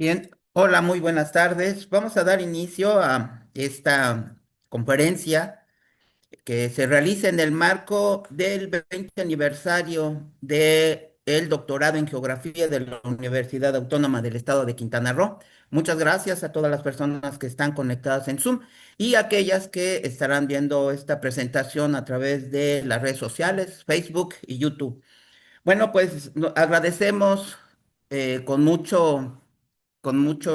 Bien, hola, muy buenas tardes. Vamos a dar inicio a esta conferencia que se realiza en el marco del 20 aniversario del doctorado en geografía de la Universidad Autónoma del Estado de Quintana Roo. Muchas gracias a todas las personas que están conectadas en Zoom y aquellas que estarán viendo esta presentación a través de las redes sociales, Facebook y YouTube. Bueno, pues agradecemos con mucho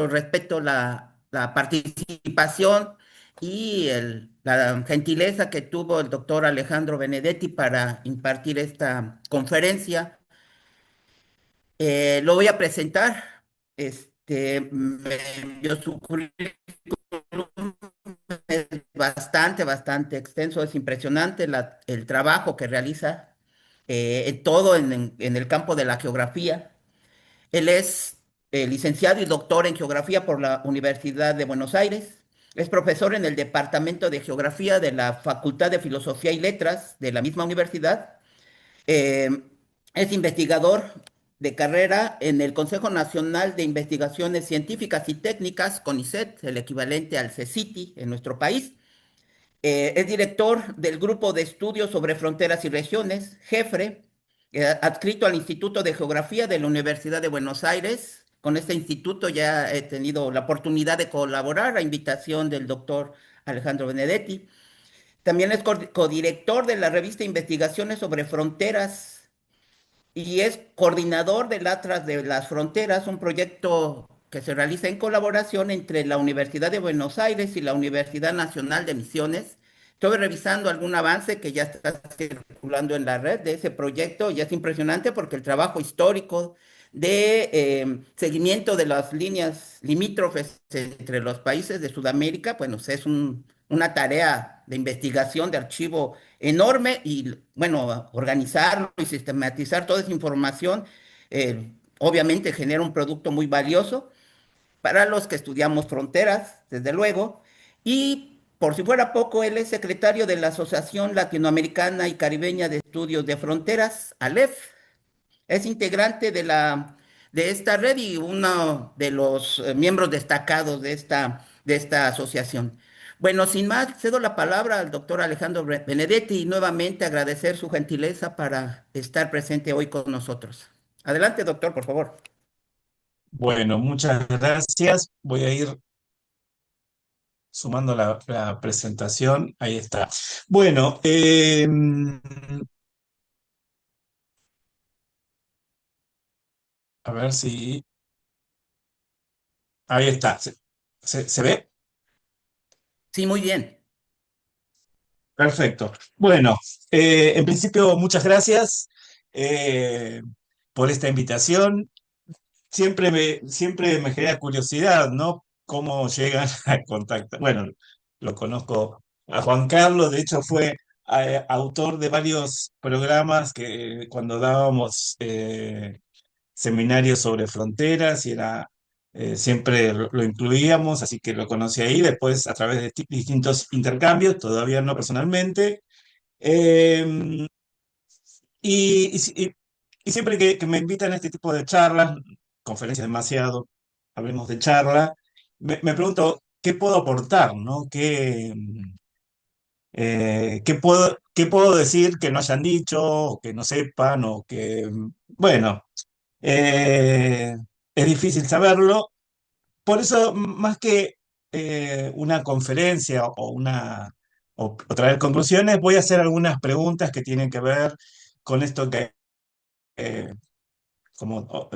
respeto la participación y la gentileza que tuvo el doctor Alejandro Benedetti para impartir esta conferencia. Lo voy a presentar. Me envió su currículum, es bastante extenso, es impresionante el trabajo que realiza en todo en el campo de la geografía. Él es licenciado y doctor en geografía por la Universidad de Buenos Aires. Es profesor en el Departamento de Geografía de la Facultad de Filosofía y Letras de la misma universidad. Eh, es investigador de carrera en el Consejo Nacional de Investigaciones Científicas y Técnicas, CONICET, el equivalente al CECITI en nuestro país. Es director del Grupo de Estudios sobre Fronteras y Regiones, JEFRE, adscrito al Instituto de Geografía de la Universidad de Buenos Aires. Con este instituto ya he tenido la oportunidad de colaborar a invitación del doctor Alejandro Benedetti. También es codirector de la revista Investigaciones sobre Fronteras y es coordinador del Atlas de las Fronteras, un proyecto que se realiza en colaboración entre la Universidad de Buenos Aires y la Universidad Nacional de Misiones. Estuve revisando algún avance que ya está circulando en la red de ese proyecto y es impresionante porque el trabajo histórico de seguimiento de las líneas limítrofes entre los países de Sudamérica, bueno, es una tarea de investigación, de archivo enorme y, bueno, organizarlo y sistematizar toda esa información, obviamente genera un producto muy valioso para los que estudiamos fronteras, desde luego, y por si fuera poco, él es secretario de la Asociación Latinoamericana y Caribeña de Estudios de Fronteras, ALEF. Es integrante de esta red y uno de los miembros destacados de esta asociación. Bueno, sin más, cedo la palabra al doctor Alejandro Benedetti y nuevamente agradecer su gentileza para estar presente hoy con nosotros. Adelante, doctor, por favor. Bueno, muchas gracias. Voy a ir sumando la presentación. Ahí está. Bueno, a ver si... Ahí está. ¿Se ve? Sí, muy bien. Perfecto. Bueno, en principio, muchas gracias eh, por esta invitación. Siempre me genera curiosidad, ¿no? Cómo llegan a contactar. Bueno, lo conozco a Juan Carlos, de hecho fue autor de varios programas que cuando dábamos seminarios sobre fronteras y siempre lo incluíamos, así que lo conocí ahí, después a través de distintos intercambios, todavía no personalmente. Eh, y, y si- y- y siempre que me invitan a este tipo de charlas, conferencias demasiado, hablemos de charla, me pregunto qué puedo aportar, ¿no? ¿Qué puedo decir que no hayan dicho, o que no sepan, o que, bueno, eh, es difícil saberlo. Por eso, más que una conferencia o traer conclusiones, voy a hacer algunas preguntas que tienen que ver con esto que eh, como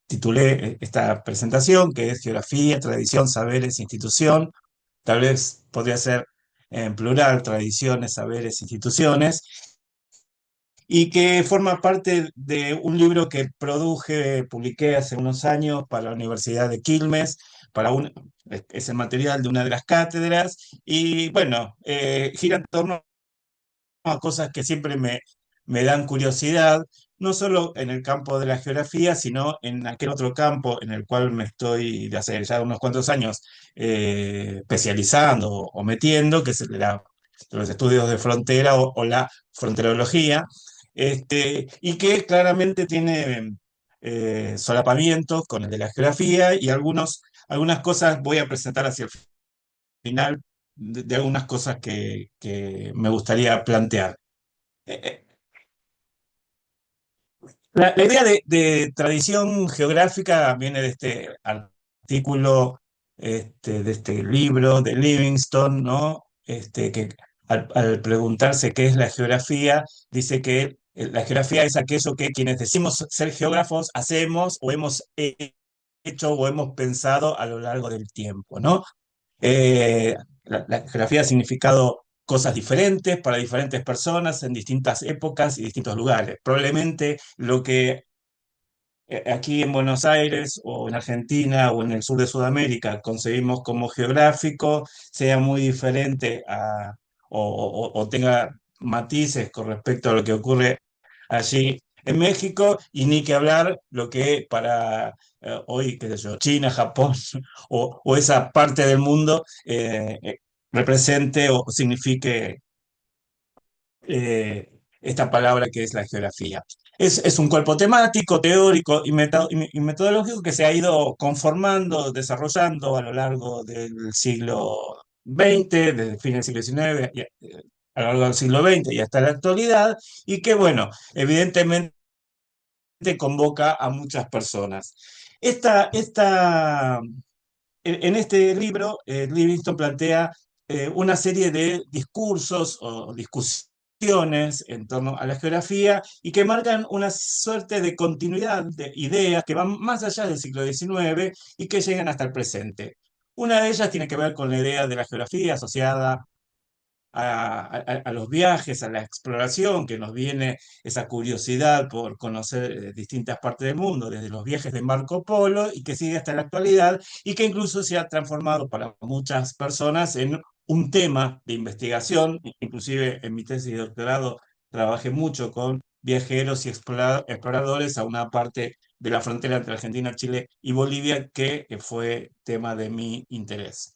titulé esta presentación, que es Geografía, Tradición, Saberes, Institución. Tal vez podría ser en plural, tradiciones, saberes, instituciones, y que forma parte de un libro que publiqué hace unos años para la Universidad de Quilmes, es el material de una de las cátedras, y bueno, gira en torno a cosas que siempre me dan curiosidad, no solo en el campo de la geografía, sino en aquel otro campo en el cual me estoy de hace ya unos cuantos años especializando o metiendo, que es los estudios de frontera o la fronterología, y que claramente tiene solapamientos con el de la geografía y algunas cosas voy a presentar hacia el final de algunas cosas que me gustaría plantear. Eh, eh, la idea de tradición geográfica viene de este artículo, de este libro de Livingstone, ¿no? Que al preguntarse qué es la geografía, dice que la geografía es aquello que quienes decimos ser geógrafos hacemos o hemos hecho o hemos pensado a lo largo del tiempo, ¿no? Eh, la geografía ha significado cosas diferentes para diferentes personas en distintas épocas y distintos lugares. Probablemente lo que aquí en Buenos Aires o en Argentina o en el sur de Sudamérica concebimos como geográfico sea muy diferente o tenga matices con respecto a lo que ocurre allí en México, y ni que hablar lo que para hoy, qué sé yo, China, Japón o esa parte del mundo represente o signifique esta palabra que es la geografía. Es un cuerpo temático, teórico y metodológico que se ha ido conformando, desarrollando a lo largo del siglo XX, desde el fin del siglo XIX, a lo largo del siglo XX y hasta la actualidad, y que, bueno, evidentemente convoca a muchas personas. En este libro, Livingston plantea una serie de discursos o discusiones en torno a la geografía y que marcan una suerte de continuidad de ideas que van más allá del siglo XIX y que llegan hasta el presente. Una de ellas tiene que ver con la idea de la geografía asociada a los viajes, a la exploración, que nos viene esa curiosidad por conocer distintas partes del mundo, desde los viajes de Marco Polo y que sigue hasta la actualidad y que incluso se ha transformado para muchas personas en un tema de investigación. Inclusive en mi tesis de doctorado trabajé mucho con viajeros y exploradores a una parte de la frontera entre Argentina, Chile y Bolivia que fue tema de mi interés.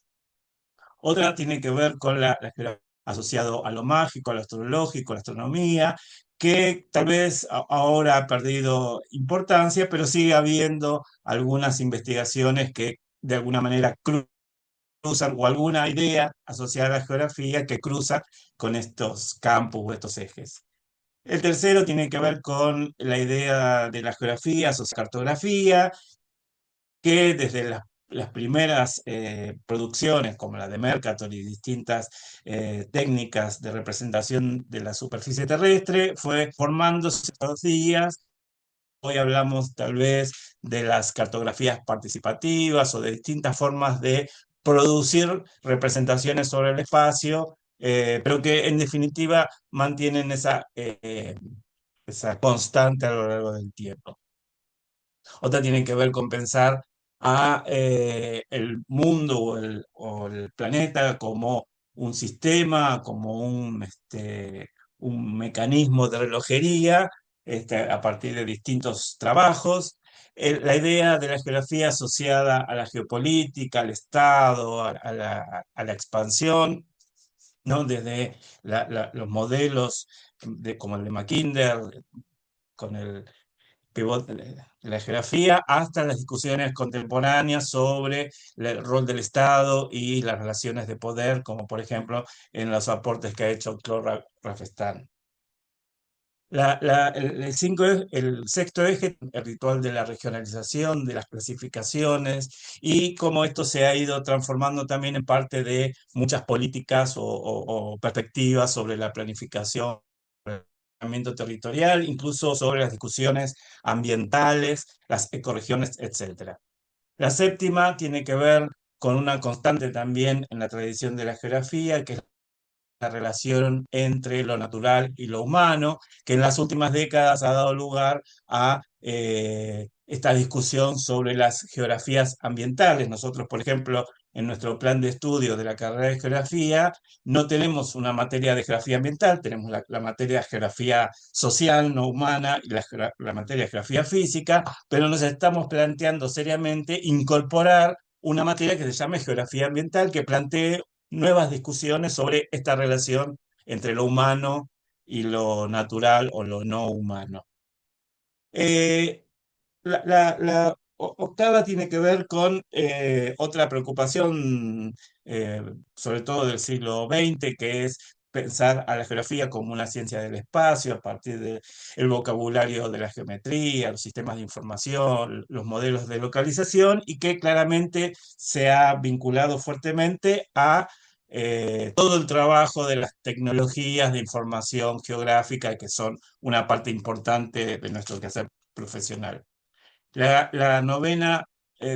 Otra tiene que ver con la geografía asociado a lo mágico, a lo astrológico, a la astronomía, que tal vez ahora ha perdido importancia, pero sigue habiendo algunas investigaciones que de alguna manera cruzan o alguna idea asociada a la geografía que cruza con estos campos o estos ejes. El tercero tiene que ver con la idea de la geografía, asociada a la cartografía, que desde las primeras producciones, como la de Mercator y distintas técnicas de representación de la superficie terrestre, fue formándose todos los días. Hoy hablamos tal vez de las cartografías participativas o de distintas formas de producir representaciones sobre el espacio, pero que en definitiva mantienen esa constante a lo largo del tiempo. Otra tiene que ver con pensar a el mundo o el planeta como un sistema, como un mecanismo de relojería, a partir de distintos trabajos. La idea de la geografía asociada a la geopolítica, al Estado, a la expansión, ¿no? Desde los modelos como el de Mackinder, con el pivot de la geografía, hasta las discusiones contemporáneas sobre el rol del Estado y las relaciones de poder, como por ejemplo en los aportes que ha hecho Claude Rafestán. El sexto eje, el ritual de la regionalización, de las clasificaciones, y cómo esto se ha ido transformando también en parte de muchas políticas o perspectivas sobre la planificación territorial, incluso sobre las discusiones ambientales, las ecorregiones, etcétera. La séptima tiene que ver con una constante también en la tradición de la geografía, que es la relación entre lo natural y lo humano, que en las últimas décadas ha dado lugar a esta discusión sobre las geografías ambientales. Nosotros, por ejemplo, en nuestro plan de estudio de la carrera de geografía, no tenemos una materia de geografía ambiental, tenemos la materia de geografía social, no humana, y la materia de geografía física, pero nos estamos planteando seriamente incorporar una materia que se llame geografía ambiental, que plantee nuevas discusiones sobre esta relación entre lo humano y lo natural o lo no humano. Eh, octava tiene que ver con otra preocupación, eh, sobre todo del siglo XX, que es pensar a la geografía como una ciencia del espacio a partir del vocabulario de la geometría, los sistemas de información, los modelos de localización, y que claramente se ha vinculado fuertemente a todo el trabajo de las tecnologías de información geográfica, que son una parte importante de nuestro quehacer profesional. La novena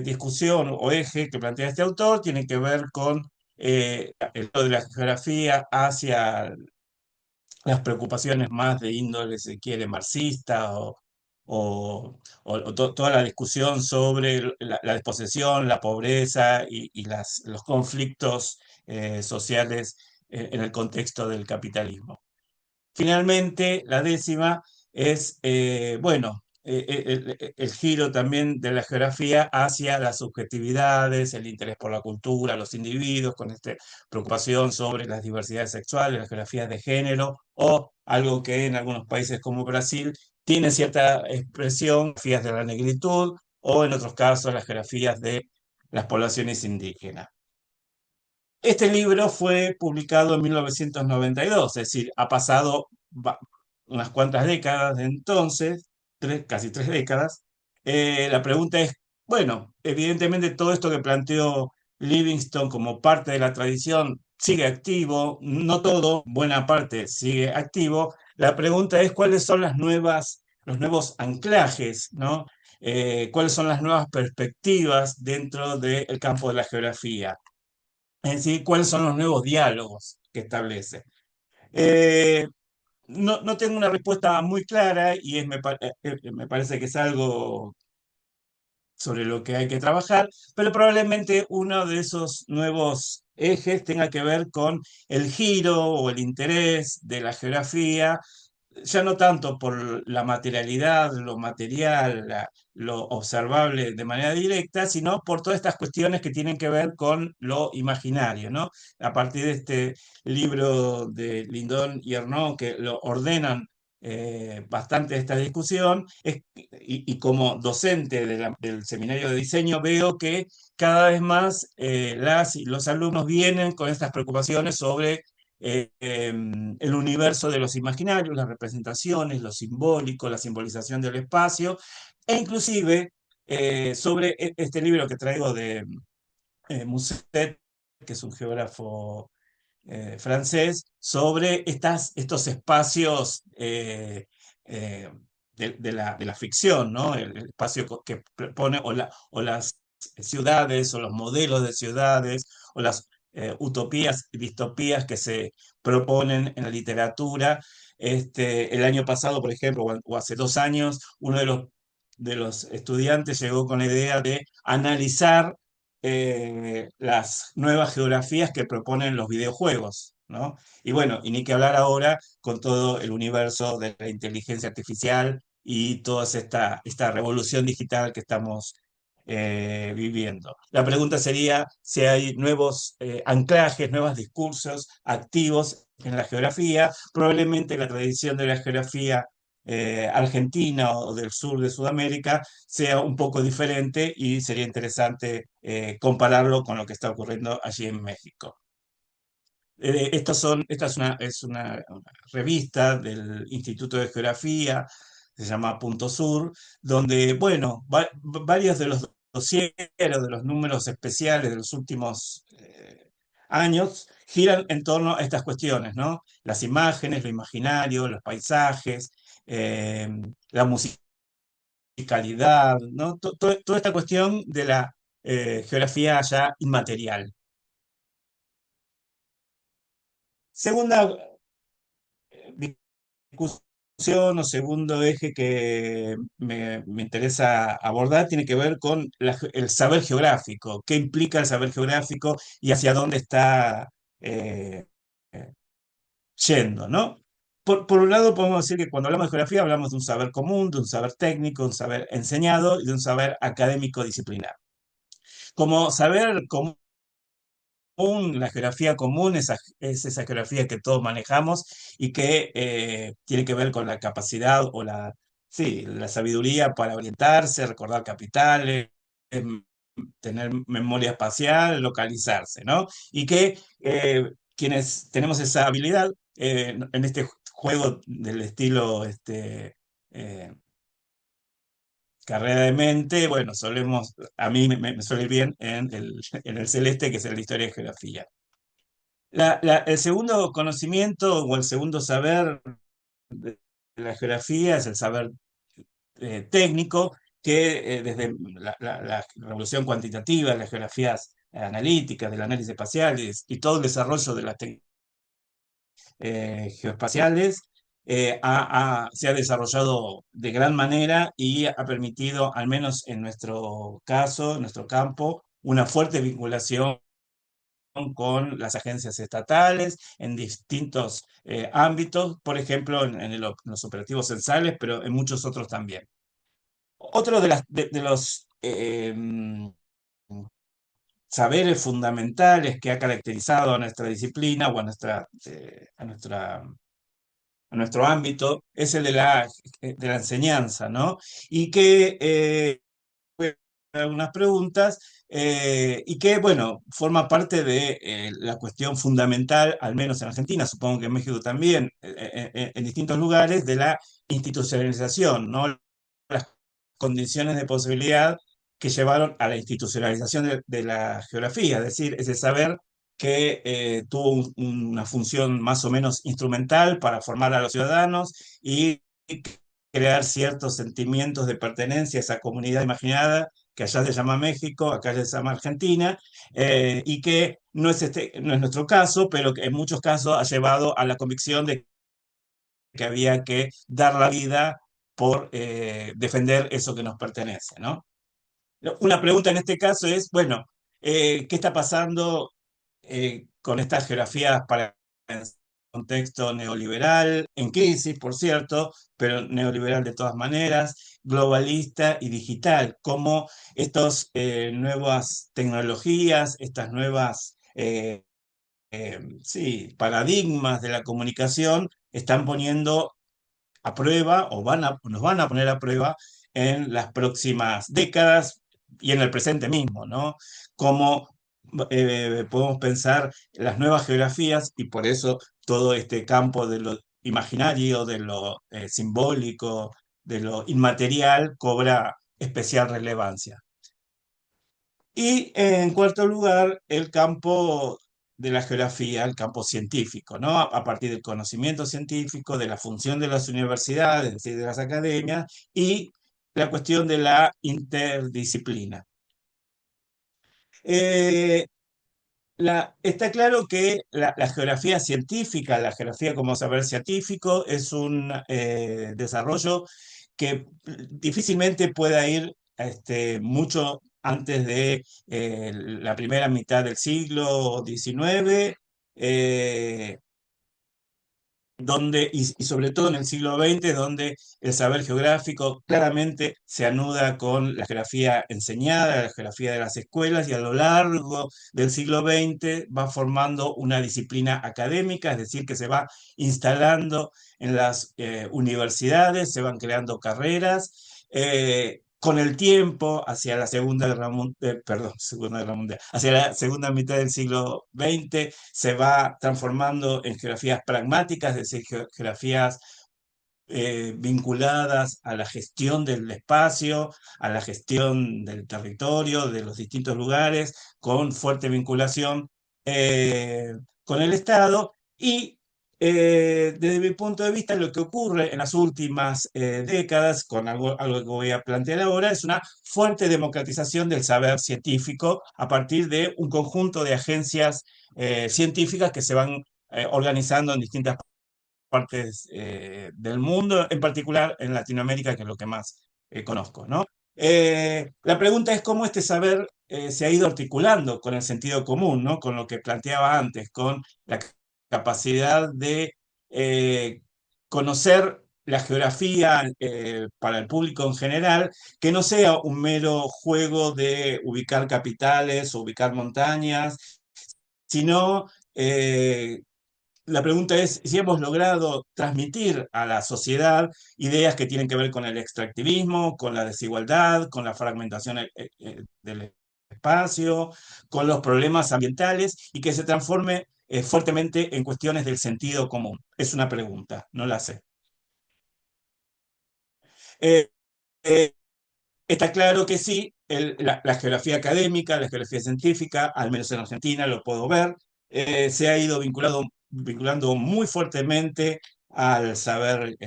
discusión o eje que plantea este autor tiene que ver con el uso de la geografía hacia las preocupaciones más de índole, si se quiere, marxista toda la discusión sobre la desposesión, la pobreza y los conflictos sociales en el contexto del capitalismo. Finalmente, la décima es, bueno, el giro también de la geografía hacia las subjetividades, el interés por la cultura, los individuos, con esta preocupación sobre las diversidades sexuales, las geografías de género, o algo que en algunos países como Brasil tiene cierta expresión, geografías de la negritud, o en otros casos las geografías de las poblaciones indígenas. Este libro fue publicado en 1992, es decir, ha pasado unas cuantas décadas de entonces, casi 3 décadas. La pregunta es, bueno, evidentemente todo esto que planteó Livingstone como parte de la tradición sigue activo, no todo, buena parte sigue activo. La pregunta es cuáles son los nuevos anclajes, ¿no? Cuáles son las nuevas perspectivas dentro del campo de la geografía. Es decir, cuáles son los nuevos diálogos que establece. Eh, no tengo una respuesta muy clara y me parece que es algo sobre lo que hay que trabajar, pero probablemente uno de esos nuevos ejes tenga que ver con el giro o el interés de la geografía, ya no tanto por la materialidad, lo material, lo observable de manera directa, sino por todas estas cuestiones que tienen que ver con lo imaginario, ¿no? A partir de este libro de Lindon y Arnaud, que lo ordenan bastante esta discusión, y como docente del seminario de diseño veo que cada vez más las y los alumnos vienen con estas preocupaciones sobre el universo de los imaginarios, las representaciones, lo simbólico, la simbolización del espacio, e inclusive sobre este libro que traigo de Musset, que es un geógrafo francés, sobre estos espacios eh, de la ficción, ¿no? El espacio que propone, o las ciudades, o los modelos de ciudades, o las utopías y distopías que se proponen en la literatura. El año pasado, por ejemplo, o hace 2 años, uno de los estudiantes llegó con la idea de analizar las nuevas geografías que proponen los videojuegos, ¿no? Y bueno, y ni que hablar ahora con todo el universo de la inteligencia artificial y toda esta revolución digital que estamos viviendo. La pregunta sería si hay nuevos anclajes, nuevos discursos activos en la geografía. Probablemente la tradición de la geografía argentina o del sur de Sudamérica sea un poco diferente y sería interesante compararlo con lo que está ocurriendo allí en México. Esta es una revista del Instituto de Geografía, se llama Punto Sur, donde, bueno, varios de los dosieres, de los números especiales de los últimos años, giran en torno a estas cuestiones, ¿no? Las imágenes, lo imaginario, los paisajes, eh, la musicalidad, ¿no? Toda esta cuestión de la geografía ya inmaterial. Segunda discusión o segundo eje que me interesa abordar tiene que ver con el saber geográfico. ¿Qué implica el saber geográfico y hacia dónde está eh, eh, yendo, ¿no? Por un lado, podemos decir que cuando hablamos de geografía hablamos de un saber común, de un saber técnico, un saber enseñado y de un saber académico disciplinar. Como saber común, la geografía común es esa geografía que todos manejamos y que tiene que ver con la capacidad o la sí, la sabiduría para orientarse, recordar capitales, em, tener memoria espacial, localizarse, ¿no? Y que quienes tenemos esa habilidad en este juego del estilo eh, carrera de mente, bueno, a mí me suele ir bien en el celeste, que es el de historia y geografía. El segundo conocimiento o el segundo saber de la geografía es el saber técnico que desde la revolución cuantitativa, las geografías analíticas, del análisis espacial y todo el desarrollo de las técnicas geoespaciales, se ha desarrollado de gran manera y ha permitido, al menos en nuestro caso, en nuestro campo, una fuerte vinculación con las agencias estatales en distintos ámbitos, por ejemplo, en los operativos censales, pero en muchos otros también. Otro de los saberes fundamentales que ha caracterizado a nuestra disciplina o a nuestro ámbito es el de la enseñanza, ¿no? Y que algunas preguntas y que, bueno, forma parte de la cuestión fundamental, al menos en Argentina, supongo que en México también, en distintos lugares, de la institucionalización, ¿no? Las condiciones de posibilidad que llevaron a la institucionalización de la geografía, es decir, ese saber que tuvo una función más o menos instrumental para formar a los ciudadanos y crear ciertos sentimientos de pertenencia a esa comunidad imaginada que allá se llama México, acá se llama Argentina, y que no es nuestro caso, pero que en muchos casos ha llevado a la convicción de que había que dar la vida por defender eso que nos pertenece, ¿no? Una pregunta en este caso es, bueno, ¿qué está pasando con estas geografías para el contexto neoliberal, en crisis, por cierto, pero neoliberal de todas maneras, globalista y digital? ¿Cómo estas nuevas tecnologías, estas nuevas sí, paradigmas de la comunicación están poniendo a prueba o nos van a poner a prueba en las próximas décadas y en el presente mismo, ¿no? Cómo podemos pensar las nuevas geografías y por eso todo este campo de lo imaginario, de lo simbólico, de lo inmaterial cobra especial relevancia. Y en cuarto lugar, el campo de la geografía, el campo científico, ¿no? A partir del conocimiento científico, de la función de las universidades, es decir, de las academias, y la cuestión de la interdisciplina. Eh, Está claro que la geografía científica, la geografía como saber científico, es un desarrollo que difícilmente pueda ir mucho antes de la primera mitad del siglo XIX, y sobre todo en el siglo XX, donde el saber geográfico claramente se anuda con la geografía enseñada, la geografía de las escuelas, y a lo largo del siglo XX va formando una disciplina académica, es decir, que se va instalando en las universidades, se van creando carreras. Con el tiempo, hacia la Segunda Guerra Mundial, hacia la segunda mitad del siglo XX, se va transformando en geografías pragmáticas, es decir, geografías vinculadas a la gestión del espacio, a la gestión del territorio, de los distintos lugares, con fuerte vinculación eh, con el Estado. Y desde mi punto de vista, lo que ocurre en las últimas décadas, con algo que voy a plantear ahora, es una fuerte democratización del saber científico a partir de un conjunto de agencias científicas que se van organizando en distintas partes del mundo, en particular en Latinoamérica, que es lo que más conozco, ¿no? La pregunta es cómo este saber se ha ido articulando con el sentido común, ¿no? Con lo que planteaba antes, con la capacidad de eh, conocer la geografía para el público en general, que no sea un mero juego de ubicar capitales o ubicar montañas, sino la pregunta es si hemos logrado transmitir a la sociedad ideas que tienen que ver con el extractivismo, con la desigualdad, con la fragmentación del espacio, con los problemas ambientales y que se transforme fuertemente en cuestiones del sentido común. Es una pregunta, no la sé. Eh, eh, Está claro que sí, la geografía académica, la geografía científica, al menos en Argentina lo puedo ver, se ha ido vinculando muy fuertemente al saber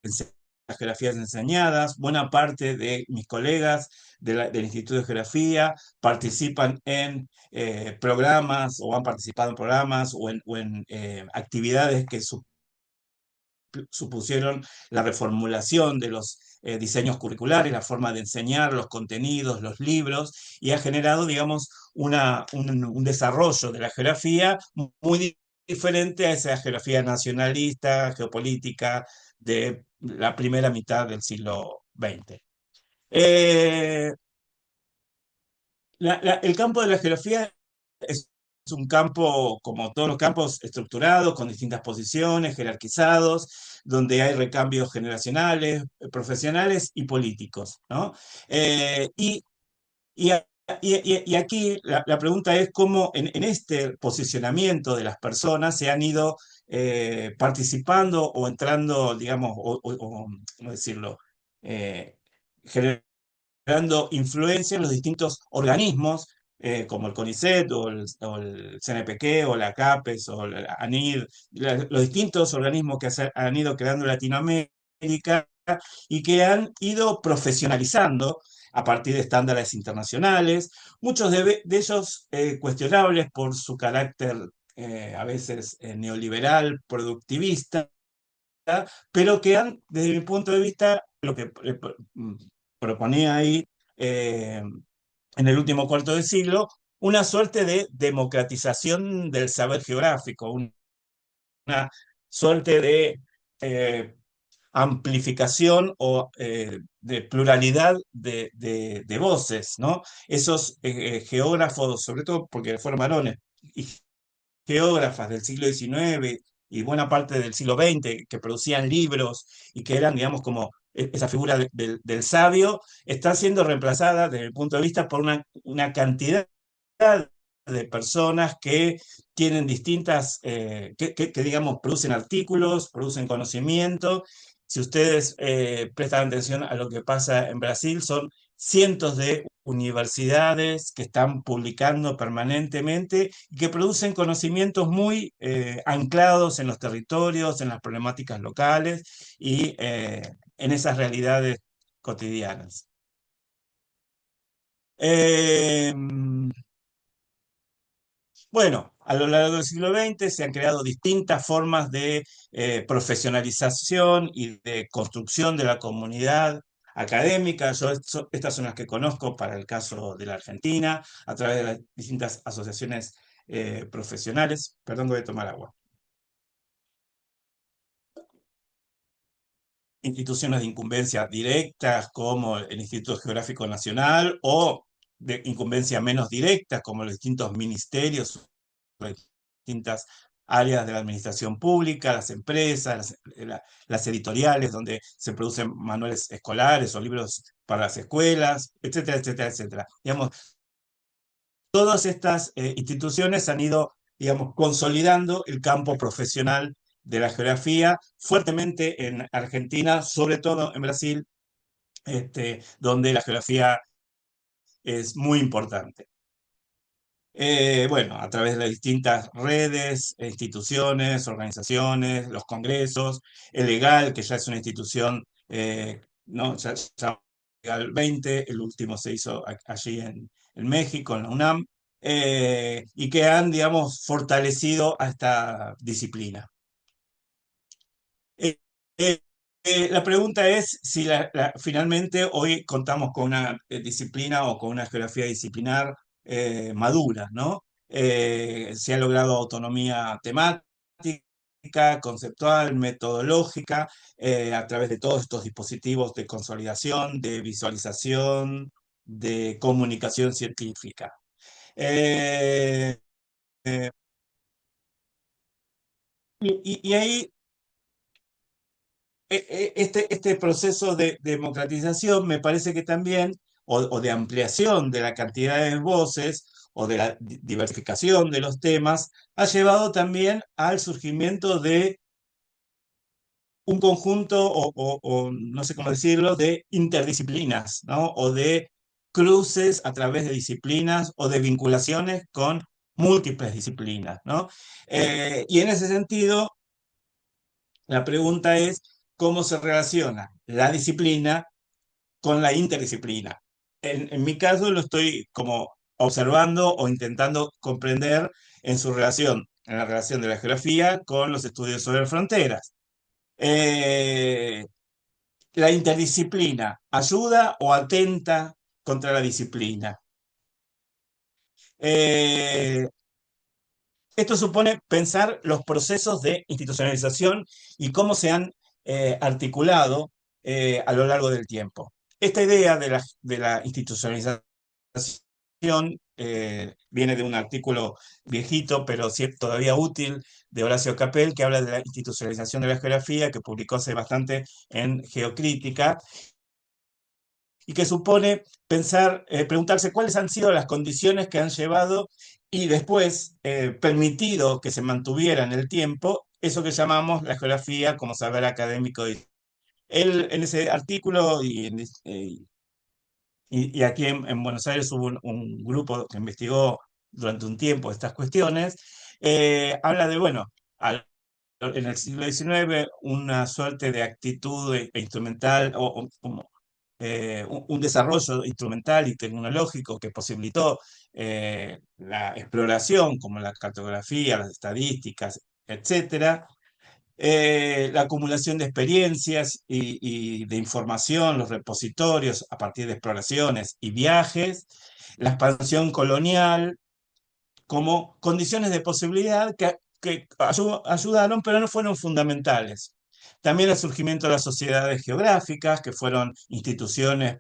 las geografías enseñadas. Buena parte de mis colegas del Instituto de Geografía participan en programas o han participado en programas o en actividades que supusieron la reformulación de los diseños curriculares, la forma de enseñar, los contenidos, los libros, y ha generado, digamos, un desarrollo de la geografía muy diferente a esa geografía nacionalista, geopolítica de la primera mitad del siglo XX. Eh, el campo de la geografía es un campo, como todos los campos, estructurados, con distintas posiciones, jerarquizados, donde hay recambios generacionales, profesionales y políticos, ¿no? Y, y, y aquí la pregunta es cómo en este posicionamiento de las personas se han ido participando o entrando, digamos, ¿cómo decirlo? Eh, Dando influencia en los distintos organismos, como el CONICET o el CNPq o la CAPES o la ANID, los distintos organismos que se han ido creando en Latinoamérica y que han ido profesionalizando a partir de estándares internacionales, muchos de ellos cuestionables por su carácter a veces neoliberal, productivista, pero que han, desde mi punto de vista, lo que proponía ahí eh, en el último cuarto de siglo, una suerte de democratización del saber geográfico, una suerte de eh, amplificación o de pluralidad de voces, ¿no? Esos geógrafos, sobre todo porque fueron varones, y geógrafas del siglo XIX y buena parte del siglo XX que producían libros y que eran, digamos, como esa figura del sabio, está siendo reemplazada desde el punto de vista por una cantidad de personas que tienen distintas, digamos, producen artículos, producen conocimiento. Si ustedes prestan atención a lo que pasa en Brasil, son cientos de universidades que están publicando permanentemente y que producen conocimientos muy anclados en los territorios, en las problemáticas locales y en esas realidades cotidianas. Eh, bueno, a lo largo del siglo XX se han creado distintas formas de profesionalización y de construcción de la comunidad académica. Estas son las que conozco para el caso de la Argentina, a través de las distintas asociaciones profesionales. Perdón, voy a tomar agua. Instituciones de incumbencia directas como el Instituto Geográfico Nacional o de incumbencia menos directa como los distintos ministerios, las distintas áreas de la administración pública, las empresas, las editoriales donde se producen manuales escolares o libros para las escuelas, etcétera, etcétera, etcétera. Digamos, todas estas instituciones han ido, digamos, consolidando el campo profesional de la geografía fuertemente en Argentina, sobre todo en Brasil, donde la geografía es muy importante. Bueno, a través de las distintas redes, instituciones, organizaciones, los congresos, el legal, que ya es una institución, ¿no? Ya legal 20, el último se hizo allí en México, en la UNAM, y que han, digamos, fortalecido a esta disciplina. Eh, eh, la pregunta es si finalmente hoy contamos con una disciplina o con una geografía disciplinar madura, ¿no? Se ha logrado autonomía temática, conceptual, metodológica, a través de todos estos dispositivos de consolidación, de visualización, de comunicación científica. Eh, Y ahí este proceso de democratización me parece que también, o de ampliación de la cantidad de voces, o de la diversificación de los temas, ha llevado también al surgimiento de un conjunto, o no sé cómo decirlo, de interdisciplinas, ¿no? O de cruces a través de disciplinas o de vinculaciones con múltiples disciplinas, ¿no? Y en ese sentido, la pregunta es cómo se relaciona la disciplina con la interdisciplina. En mi caso lo estoy como observando o intentando comprender en su relación, en la relación de la geografía con los estudios sobre fronteras. Eh, ¿La interdisciplina ayuda o atenta contra la disciplina? Eh, Esto supone pensar los procesos de institucionalización y cómo se han articulado a lo largo del tiempo. Esta idea de la institucionalización viene de un artículo viejito, pero todavía útil, de Horacio Capel, que habla de la institucionalización de la geografía, que publicó hace bastante en Geocrítica, y que supone pensar, preguntarse cuáles han sido las condiciones que han llevado y después permitido que se mantuviera en el tiempo eso que llamamos la geografía como saber académico. Él en ese artículo y aquí en Buenos Aires hubo un grupo que investigó durante un tiempo estas cuestiones, habla de, bueno, en el siglo XIX una suerte de actitud instrumental o como un desarrollo instrumental y tecnológico que posibilitó la exploración, como la cartografía, las estadísticas, etcétera, la acumulación de experiencias y de información, los repositorios a partir de exploraciones y viajes, la expansión colonial como condiciones de posibilidad que ayudaron, pero no fueron fundamentales. También el surgimiento de las sociedades geográficas, que fueron instituciones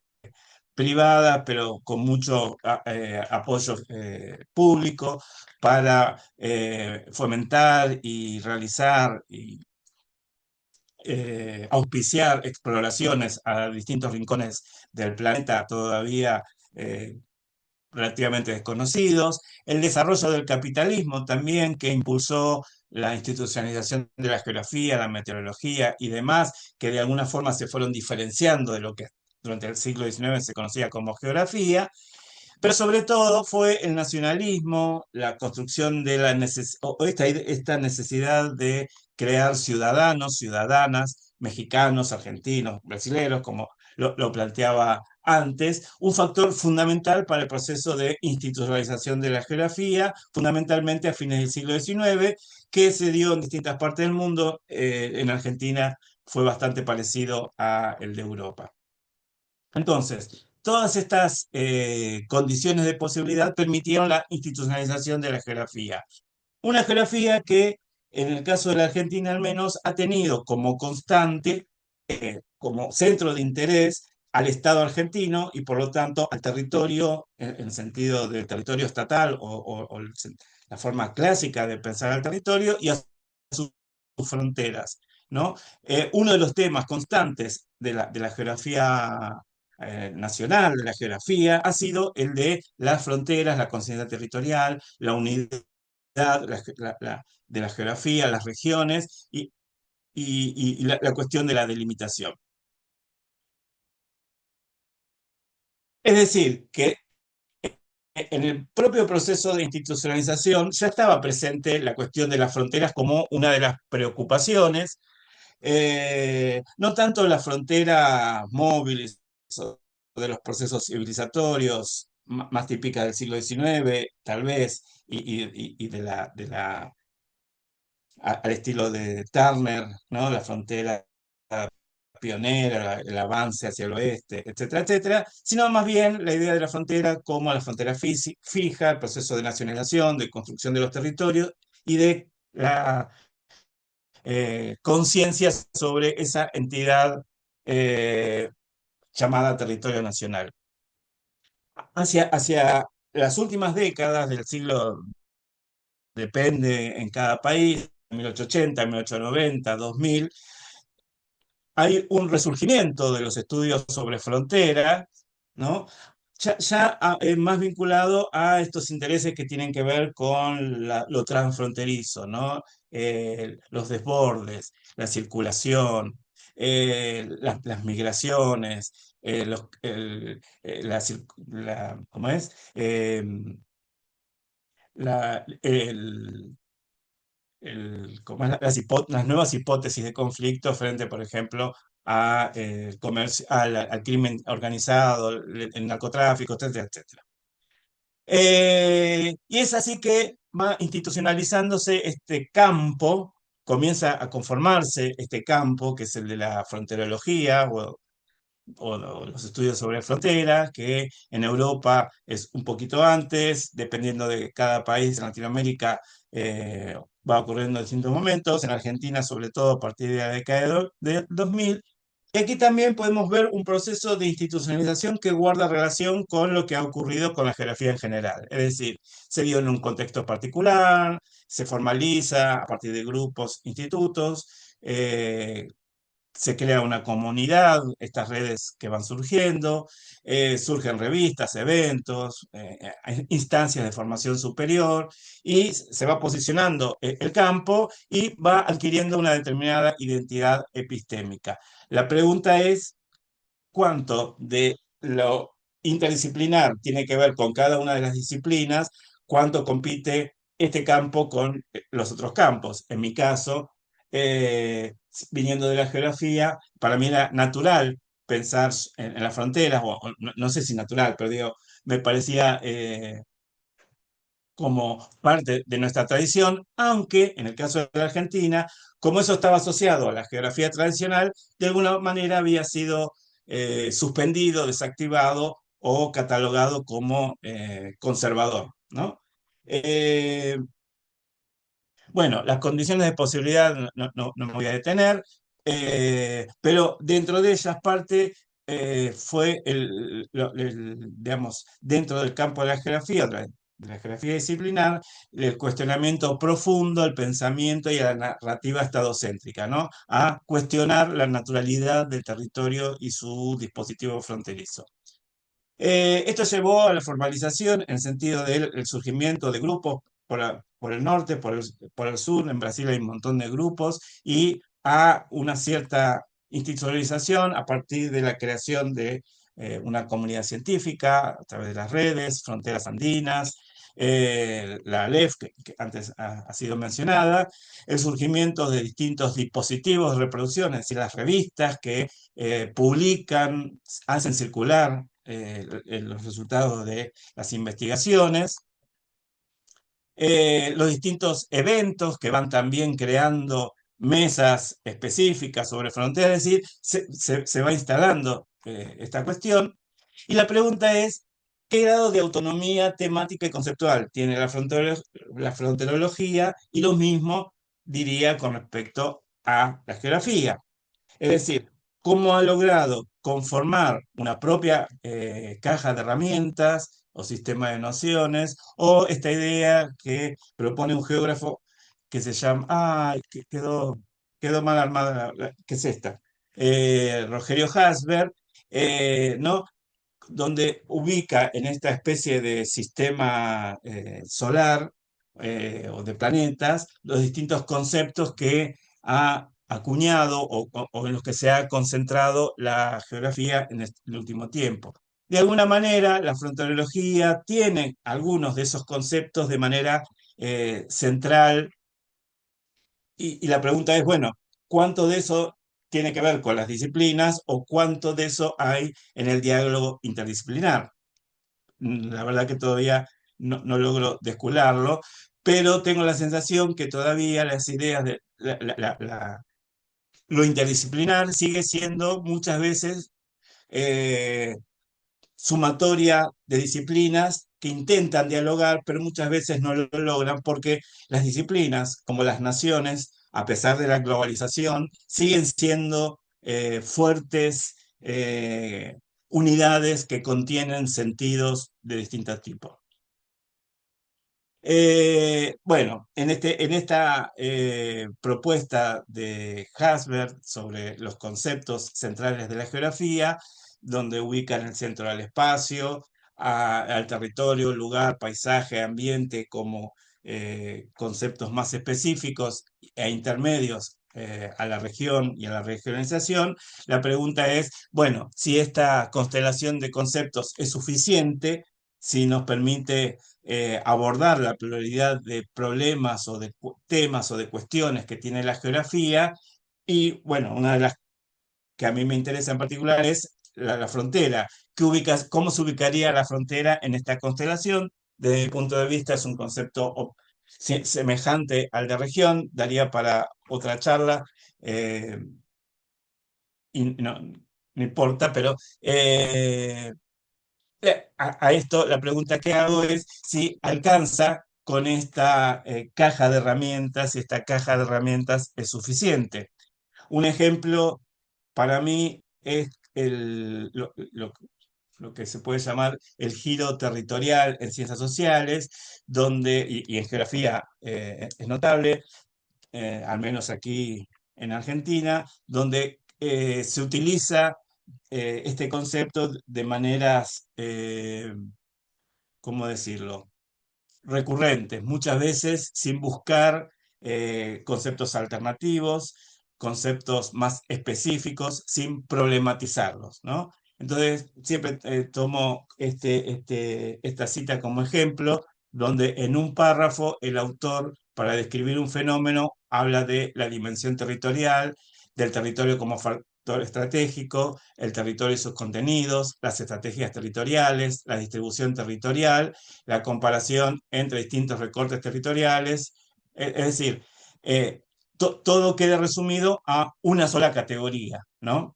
privadas, pero con mucho apoyo público para fomentar y realizar y auspiciar exploraciones a distintos rincones del planeta todavía eh, relativamente desconocidos, el desarrollo del capitalismo también que impulsó la institucionalización de la geografía, la meteorología y demás, que de alguna forma se fueron diferenciando de lo que durante el siglo XIX se conocía como geografía, pero sobre todo fue el nacionalismo, la construcción de esta necesidad de crear ciudadanos, ciudadanas, mexicanos, argentinos, brasileños, como lo planteaba antes, un factor fundamental para el proceso de institucionalización de la geografía, fundamentalmente a fines del siglo XIX, que se dio en distintas partes del mundo. En Argentina fue bastante parecido a el de Europa. Entonces, todas estas condiciones de posibilidad permitieron la institucionalización de la geografía. Una geografía que, en el caso de la Argentina al menos, ha tenido como constante, como centro de interés al Estado argentino y por lo tanto al territorio, en el sentido del territorio estatal la forma clásica de pensar al territorio y a sus fronteras, ¿no? Uno de los temas constantes de la geografía nacional, de la geografía, ha sido el de las fronteras, la conciencia territorial, la unidad de la geografía, las regiones y la cuestión de la delimitación. Es decir, que en el propio proceso de institucionalización ya estaba presente la cuestión de las fronteras como una de las preocupaciones, no tanto las fronteras móviles o de los procesos civilizatorios más típicas del siglo XIX, tal vez, y al estilo de Turner, ¿no? La frontera pionera, el avance hacia el oeste, etcétera, etcétera, sino más bien la idea de la frontera como la frontera fija, el proceso de nacionalización, de construcción de los territorios y de la conciencia sobre esa entidad eh, llamada territorio nacional. Hacia las últimas décadas del siglo, depende en cada país, 1880, 1890, 2000, hay un resurgimiento de los estudios sobre frontera, ¿no? Más vinculado a estos intereses que tienen que ver con lo transfronterizo, ¿no? Los desbordes, la circulación, las migraciones, ¿cómo es? El, ¿cómo es las nuevas hipótesis de conflicto frente, por ejemplo, al crimen organizado, el narcotráfico, etcétera, etcétera. Y es así que va institucionalizándose este campo, comienza a conformarse este campo, que es el de la fronterología o los estudios sobre fronteras, que en Europa es un poquito antes, dependiendo de cada país en Latinoamérica, va ocurriendo en distintos momentos, en Argentina sobre todo a partir de la década de 2000. Y aquí también podemos ver un proceso de institucionalización que guarda relación con lo que ha ocurrido con la geografía en general. Es decir, se dio en un contexto particular, se formaliza a partir de grupos, institutos, se crea una comunidad, estas redes que van surgiendo, surgen revistas, eventos, instancias de formación superior y se va posicionando el campo y va adquiriendo una determinada identidad epistémica. La pregunta es, ¿cuánto de lo interdisciplinar tiene que ver con cada una de las disciplinas? ¿Cuánto compite este campo con los otros campos? En mi caso, viniendo de la geografía, para mí era natural pensar en las fronteras, o no sé si natural, pero digo, me parecía como parte de nuestra tradición, aunque en el caso de la Argentina, como eso estaba asociado a la geografía tradicional, de alguna manera había sido suspendido, desactivado o catalogado como conservador, ¿no? Eh, bueno, las condiciones de posibilidad no me voy a detener, pero dentro de ellas parte fue digamos, dentro del campo de la geografía, de la geografía disciplinar, el cuestionamiento profundo al pensamiento y a la narrativa estadocéntrica, ¿no? A cuestionar la naturalidad del territorio y su dispositivo fronterizo. Esto llevó a la formalización en el sentido del surgimiento de grupos por el norte, por el sur. En Brasil hay un montón de grupos y a una cierta institucionalización a partir de la creación de una comunidad científica a través de las redes, Fronteras Andinas, la ALEF, que antes ha sido mencionada, el surgimiento de distintos dispositivos de reproducción, es decir, las revistas que publican, hacen circular los resultados de las investigaciones, los distintos eventos que van también creando mesas específicas sobre fronteras, es decir, se va instalando esta cuestión. Y la pregunta es, ¿qué grado de autonomía temática y conceptual tiene la fronterología? Y lo mismo diría con respecto a la geografía. Es decir, cómo ha logrado conformar una propia caja de herramientas o sistema de nociones, o esta idea que propone un geógrafo que se llama, quedó mal armada, ¿qué es esta? Rogerio Hasberg, ¿no? Donde ubica en esta especie de sistema solar o de planetas los distintos conceptos que ha acuñado o en los que se ha concentrado la geografía en el último tiempo. De alguna manera, la fronterología tiene algunos de esos conceptos de manera central y la pregunta es, bueno, ¿cuánto de eso tiene que ver con las disciplinas o cuánto de eso hay en el diálogo interdisciplinar? La verdad que todavía no logro descularlo, pero tengo la sensación que todavía las ideas de lo interdisciplinar sigue siendo muchas veces eh, sumatoria de disciplinas que intentan dialogar, pero muchas veces no lo logran porque las disciplinas, como las naciones, a pesar de la globalización, siguen siendo fuertes unidades que contienen sentidos de distintos tipos. Bueno, en esta propuesta de Hasbert sobre los conceptos centrales de la geografía, donde ubica en el centro al espacio, al territorio, lugar, paisaje, ambiente como conceptos más específicos e intermedios a la región y a la regionalización, la pregunta es, bueno, si esta constelación de conceptos es suficiente, si nos permite abordar la pluralidad de problemas o de temas o de cuestiones que tiene la geografía. Y bueno, una de las que a mí me interesa en particular es la frontera. ¿Cómo se ubicaría la frontera en esta constelación? Desde mi punto de vista es un concepto semejante al de región, daría para otra charla. Y no importa, pero a esto la pregunta que hago es si alcanza con esta caja de herramientas, si esta caja de herramientas es suficiente. Un ejemplo para mí es lo que se puede llamar el giro territorial en ciencias sociales, donde, y en geografía es notable, al menos aquí en Argentina, donde se utiliza este concepto de maneras, ¿cómo decirlo? Recurrentes, muchas veces sin buscar conceptos alternativos, conceptos más específicos, sin problematizarlos, ¿no? Entonces, siempre tomo esta cita como ejemplo, donde en un párrafo el autor, para describir un fenómeno, habla de la dimensión territorial, del territorio como factor estratégico, el territorio y sus contenidos, las estrategias territoriales, la distribución territorial, la comparación entre distintos recortes territoriales, es decir, todo queda resumido a una sola categoría, ¿no?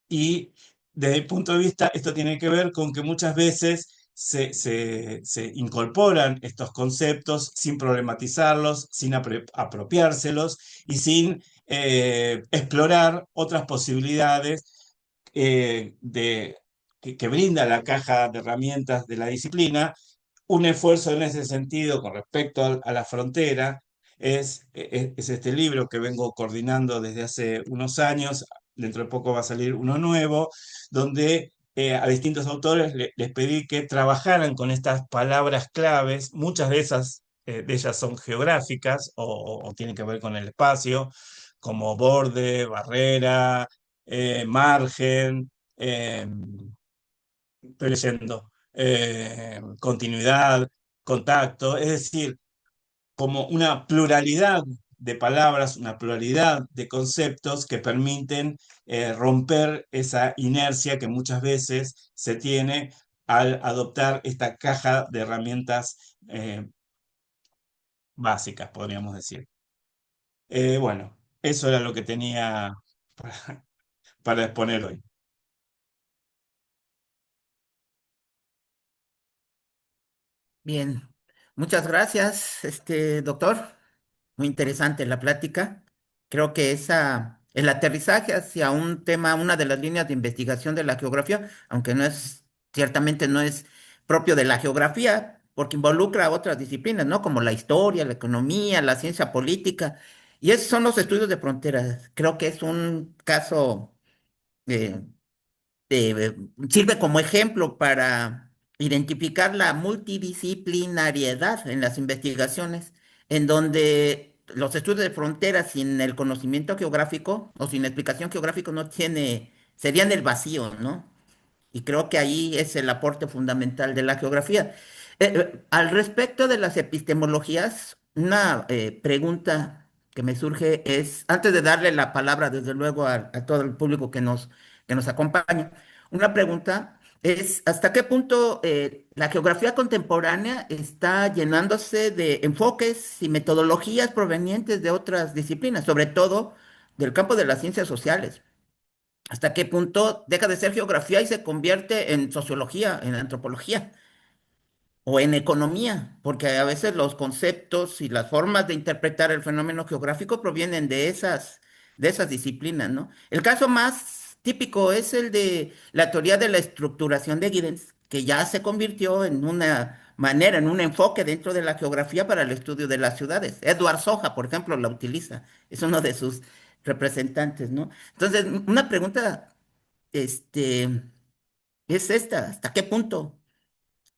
Y desde el punto de vista, esto tiene que ver con que muchas veces se incorporan estos conceptos sin problematizarlos, sin apropiárselos y sin explorar otras posibilidades que brinda la caja de herramientas de la disciplina. Un esfuerzo en ese sentido con respecto a la frontera es este libro que vengo coordinando desde hace unos años. Dentro de poco va a salir uno nuevo, donde a distintos autores les pedí que trabajaran con estas palabras claves. Muchas de ellas son geográficas o tienen que ver con el espacio, como borde, barrera, margen. Estoy leyendo, continuidad, contacto, es decir, como una pluralidad de palabras, una pluralidad de conceptos que permiten romper esa inercia que muchas veces se tiene al adoptar esta caja de herramientas básicas, podríamos decir. Bueno, eso era lo que tenía para, para exponer hoy. Bien, muchas gracias, doctor. Muy interesante la plática. Creo que el aterrizaje hacia un tema, una de las líneas de investigación de la geografía, aunque ciertamente no es propio de la geografía, porque involucra a otras disciplinas, ¿no? Como la historia, la economía, la ciencia política. Y esos son los estudios de fronteras. Creo que es un caso eh, sirve como ejemplo para identificar la multidisciplinariedad en las investigaciones, en donde los estudios de fronteras sin el conocimiento geográfico o sin explicación geográfica serían el vacío, ¿no? Y creo que ahí es el aporte fundamental de la geografía. Al respecto de las epistemologías, una pregunta que me surge es, antes de darle la palabra, desde luego, a todo el público que nos acompaña, una pregunta es, ¿hasta qué punto la geografía contemporánea está llenándose de enfoques y metodologías provenientes de otras disciplinas, sobre todo del campo de las ciencias sociales? ¿Hasta qué punto deja de ser geografía y se convierte en sociología, en antropología o en economía? Porque a veces los conceptos y las formas de interpretar el fenómeno geográfico provienen de esas disciplinas, ¿no? El caso más típico es el de la teoría de la estructuración de Giddens, que ya se convirtió en una manera, en un enfoque dentro de la geografía para el estudio de las ciudades. Edward Soja, por ejemplo, la utiliza, es uno de sus representantes, ¿no? Entonces, una pregunta, este, es esta, ¿hasta qué punto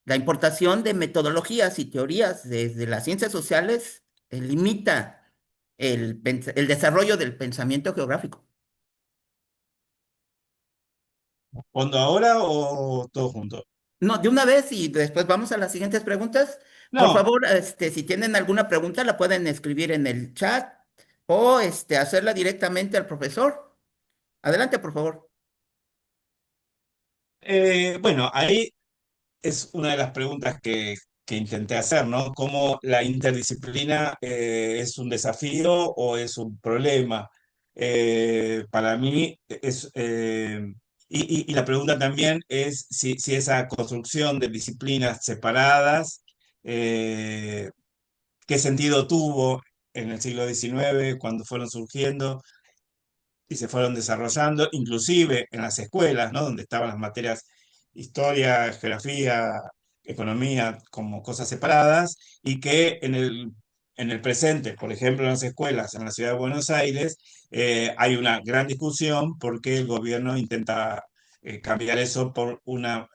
la importación de metodologías y teorías desde las ciencias sociales limita el desarrollo del pensamiento geográfico? ¿Fondo ahora o todo junto? No, de una vez y después vamos a las siguientes preguntas. Por No, favor, si tienen alguna pregunta, la pueden escribir en el chat o hacerla directamente al profesor. Adelante, por favor. bueno, ahí es una de las preguntas que intenté hacer, ¿no? ¿Cómo la interdisciplina es un desafío o es un problema? Para mí es... y la pregunta también es si esa construcción de disciplinas separadas, eh, ¿qué sentido tuvo en el siglo XIX cuando fueron surgiendo y se fueron desarrollando, inclusive en las escuelas, ¿no? Donde estaban las materias historia, geografía, economía como cosas separadas, y que en el presente, por ejemplo, en las escuelas en la ciudad de Buenos Aires, hay una gran discusión porque el gobierno intenta cambiar eso por una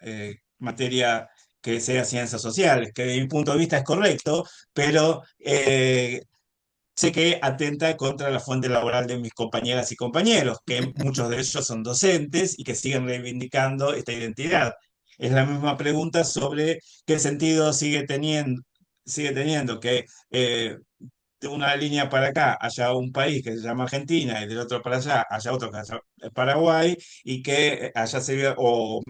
materia que sea ciencias sociales, que de mi punto de vista es correcto, pero sé que atenta contra la fuente laboral de mis compañeras y compañeros, que muchos de ellos son docentes y que siguen reivindicando esta identidad. Es la misma pregunta sobre qué sentido sigue teniendo que de una línea para acá haya un país que se llama Argentina y del otro para allá haya otro que haya Paraguay y que allá se vive, o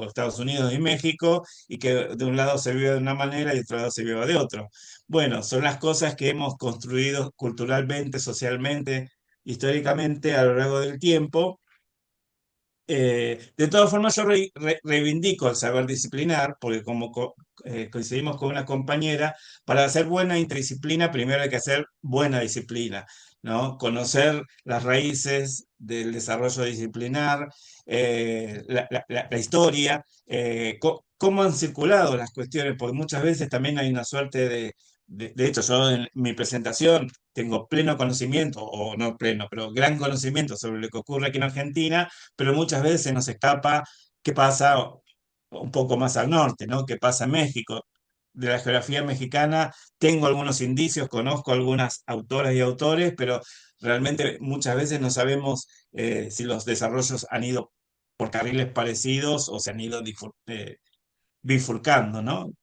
Estados Unidos y México, y que de un lado se vive de una manera y de otro lado se vive de otro. Bueno, son las cosas que hemos construido culturalmente, socialmente, históricamente a lo largo del tiempo. De todas formas, yo reivindico el saber disciplinar, porque como coincidimos con una compañera, para hacer buena interdisciplina, primero hay que hacer buena disciplina, ¿no? Conocer las raíces del desarrollo disciplinar, la historia, cómo han circulado las cuestiones, porque muchas veces también hay una suerte de hecho, yo en mi presentación tengo pleno conocimiento, o no pleno, pero gran conocimiento sobre lo que ocurre aquí en Argentina, pero muchas veces se nos escapa qué pasa un poco más al norte, ¿no? ¿Qué pasa en México? De la geografía mexicana tengo algunos indicios, conozco algunas autoras y autores, pero realmente muchas veces no sabemos si los desarrollos han ido por carriles parecidos o se han ido bifurcando, ¿no?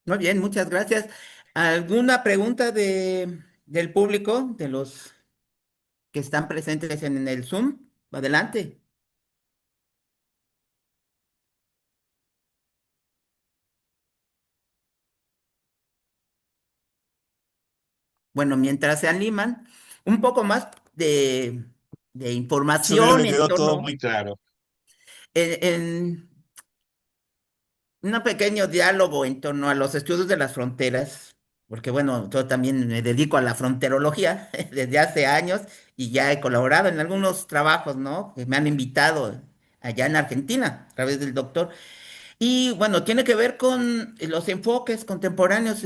Muy bien, muchas gracias. ¿Alguna pregunta del público, de los que están presentes en el Zoom? Adelante. Bueno, mientras se animan, un poco más de Yo creo información que en quedó todo torno, muy claro. en un pequeño diálogo en torno a los estudios de las fronteras, porque bueno, yo también me dedico a la fronterología desde hace años y ya he colaborado en algunos trabajos, ¿no? Que me han invitado allá en Argentina a través del doctor. Y bueno, tiene que ver con los enfoques contemporáneos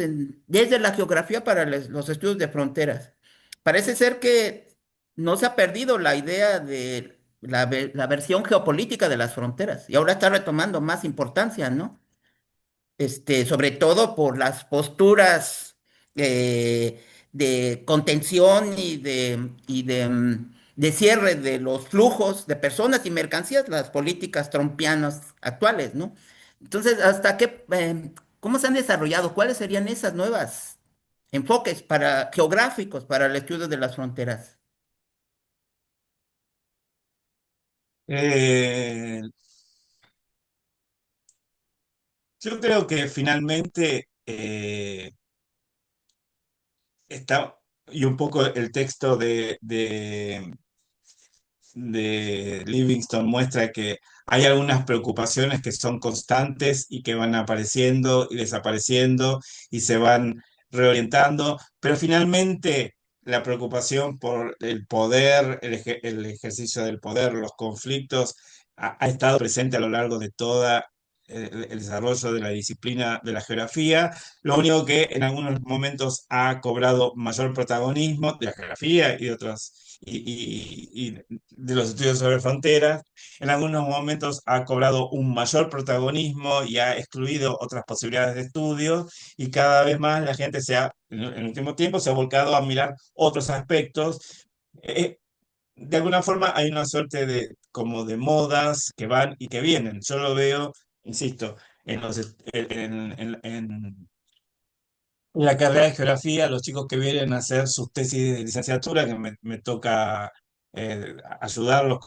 desde la geografía para los estudios de fronteras. Parece ser que no se ha perdido la idea de la versión geopolítica de las fronteras y ahora está retomando más importancia, ¿no? Sobre todo por las posturas de contención de cierre de los flujos de personas y mercancías, las políticas trompianas actuales, ¿no? Entonces, ¿cómo se han desarrollado? ¿Cuáles serían esas nuevas enfoques geográficos para el estudio de las fronteras? Eh, yo creo que finalmente está, y un poco el texto de Livingston muestra que hay algunas preocupaciones que son constantes y que van apareciendo y desapareciendo y se van reorientando, pero finalmente la preocupación por el poder, el ejercicio del poder, los conflictos, ha estado presente a lo largo de toda el desarrollo de la disciplina de la geografía. Lo único que en algunos momentos ha cobrado mayor protagonismo de la geografía y de otros, y de los estudios sobre fronteras. En algunos momentos ha cobrado un mayor protagonismo y ha excluido otras posibilidades de estudio, y cada vez más la gente en el último tiempo se ha volcado a mirar otros aspectos. De alguna forma hay una suerte de como de modas que van y que vienen. Yo lo veo, insisto, en la carrera de geografía, los chicos que vienen a hacer sus tesis de licenciatura, que me toca ayudarlos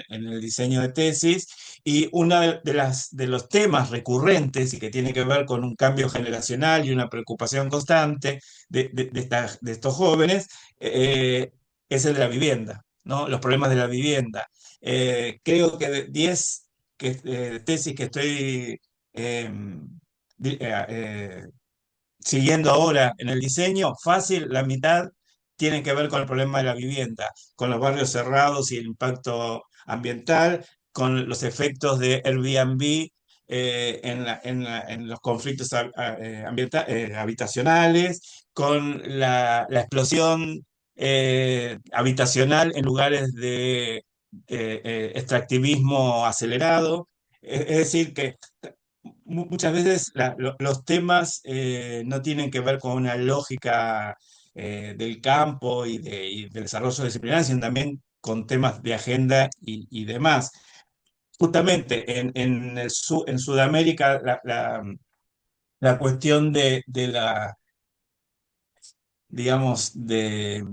en el diseño de tesis, y uno de los temas recurrentes y que tiene que ver con un cambio generacional y una preocupación constante de estos jóvenes, es el de la vivienda, ¿no? Los problemas de la vivienda. Creo que de 10 tesis que estoy di- eh, eh, siguiendo ahora en el diseño, fácil, la mitad tienen que ver con el problema de la vivienda, con los barrios cerrados y el impacto ambiental, con los efectos de Airbnb en los conflictos habitacionales, con la explosión habitacional en lugares de extractivismo acelerado. Es decir, que muchas veces los temas no tienen que ver con una lógica del campo y del desarrollo disciplinar, sino también con temas de agenda y demás. Justamente en Sudamérica la cuestión digamos, de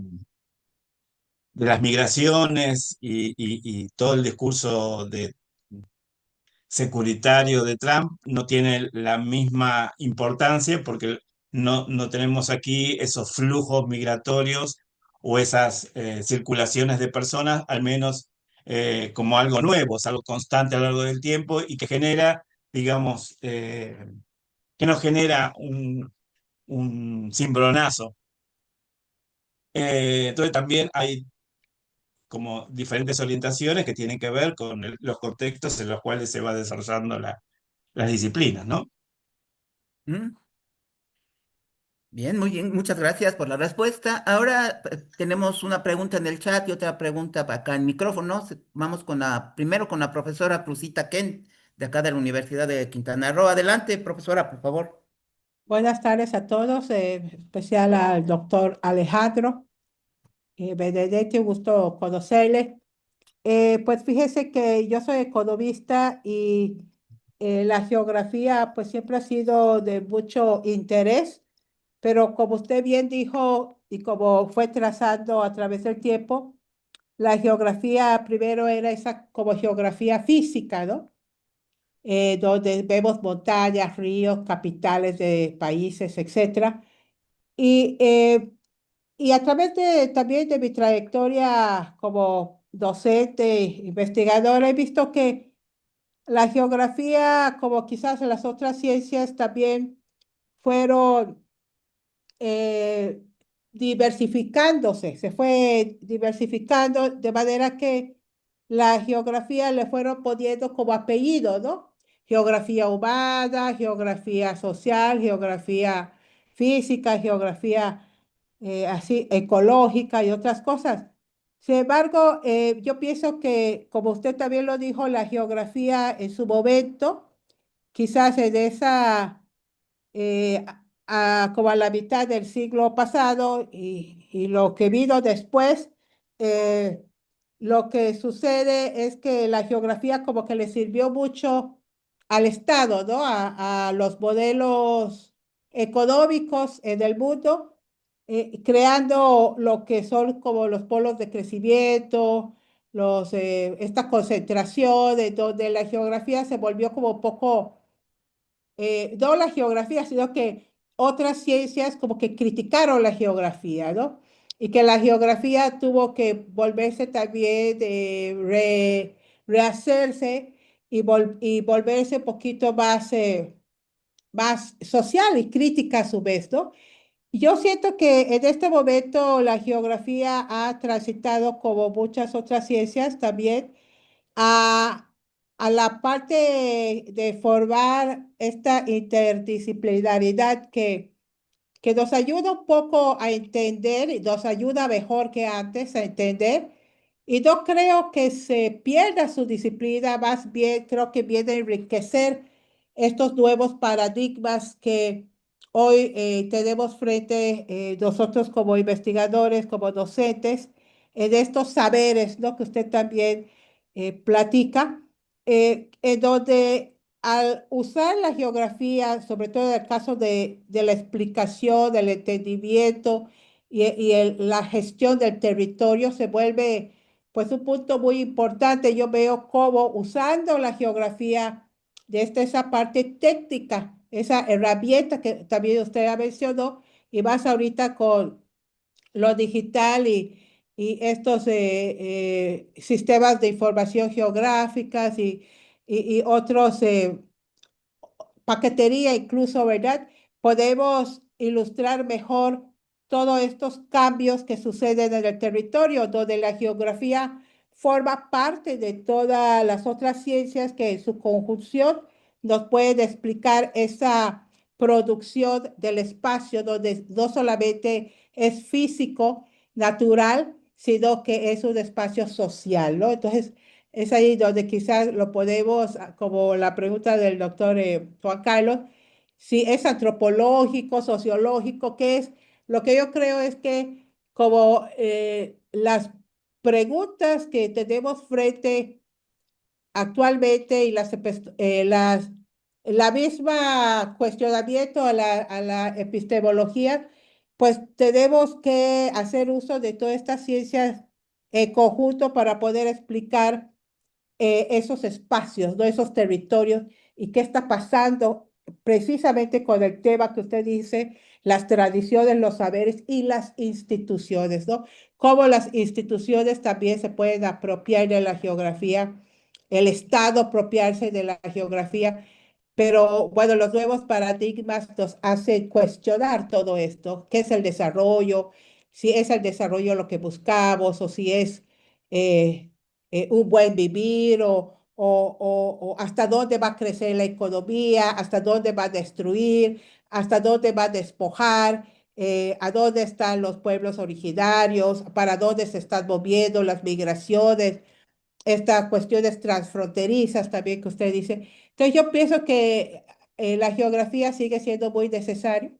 las migraciones y todo el discurso securitario de Trump no tiene la misma importancia porque no tenemos aquí esos flujos migratorios o esas circulaciones de personas, al menos como algo nuevo, es algo constante a lo largo del tiempo y que genera, digamos, que nos genera un cimbronazo. Entonces también hay como diferentes orientaciones que tienen que ver con los contextos en los cuales se va desarrollando las disciplinas, ¿no? ¿Mm? Bien, muy bien, muchas gracias por la respuesta. Ahora tenemos una pregunta en el chat y otra pregunta acá en micrófono. Vamos con primero con la profesora Cruzita Ken, de acá de la Universidad de Quintana Roo. Adelante, profesora, por favor. Buenas tardes a todos, especial al doctor Alejandro Benedetti, un gusto conocerle. Pues fíjese que yo soy economista y la geografía pues siempre ha sido de mucho interés, pero como usted bien dijo y como fue trazando a través del tiempo, la geografía primero era esa como geografía física, ¿no? Donde vemos montañas, ríos, capitales de países, etcétera. Y, eh, y a través también de mi trayectoria como docente, investigadora, he visto que la geografía, como quizás las otras ciencias, también fueron eh, diversificándose, se fue diversificando de manera que la geografía le fueron poniendo como apellido, ¿no? Geografía humana, geografía social, geografía física, geografía así ecológica y otras cosas. Sin embargo, yo pienso que, como usted también lo dijo, la geografía en su momento, quizás en esa como a la mitad del siglo pasado y lo que vino después, eh, lo que sucede es que la geografía como que le sirvió mucho al Estado, ¿no? A los modelos económicos en el mundo, creando lo que son como los polos de crecimiento, esta concentración, donde la geografía se volvió como poco no la geografía, sino que otras ciencias como que criticaron la geografía, ¿no? Y que la geografía tuvo que volverse también, rehacerse y volverse un poquito más, más social y crítica a su vez, ¿no? Yo siento que en este momento la geografía ha transitado, como muchas otras ciencias, también a, a la parte de formar esta interdisciplinaridad que nos ayuda un poco a entender, y nos ayuda mejor que antes a entender, y no creo que se pierda su disciplina, más bien creo que viene a enriquecer estos nuevos paradigmas que hoy tenemos frente nosotros como investigadores, como docentes, en estos saberes, ¿no? Que usted también platica, en donde al usar la geografía, sobre todo en el caso de la explicación, del entendimiento la gestión del territorio, se vuelve pues un punto muy importante. Yo veo cómo usando la geografía desde esa parte técnica, esa herramienta que también usted ya mencionó, y más ahorita con lo digital y estos sistemas de información geográficas y otros paquetería incluso, ¿verdad? Podemos ilustrar mejor todos estos cambios que suceden en el territorio, donde la geografía forma parte de todas las otras ciencias que en su conjunción nos pueden explicar esa producción del espacio, donde no solamente es físico, natural, sino que es un espacio social, ¿no? Entonces, es ahí donde quizás lo podemos, como la pregunta del doctor Juan Carlos, si es antropológico, sociológico, ¿qué es? Lo que yo creo es que como las preguntas que tenemos frente actualmente y la misma cuestionamiento a la epistemología, pues tenemos que hacer uso de todas estas ciencias en conjunto para poder explicar esos espacios, ¿no? Esos territorios y qué está pasando precisamente con el tema que usted dice, las tradiciones, los saberes y las instituciones, ¿no? Cómo las instituciones también se pueden apropiar de la geografía, el Estado apropiarse de la geografía, pero bueno, los nuevos paradigmas nos hacen cuestionar todo esto, qué es el desarrollo, si es el desarrollo lo que buscamos o si es eh, un buen vivir o hasta dónde va a crecer la economía, hasta dónde va a destruir, hasta dónde va a despojar, a dónde están los pueblos originarios, para dónde se están moviendo las migraciones, estas cuestiones transfronterizas también que usted dice. Entonces yo pienso que la geografía sigue siendo muy necesaria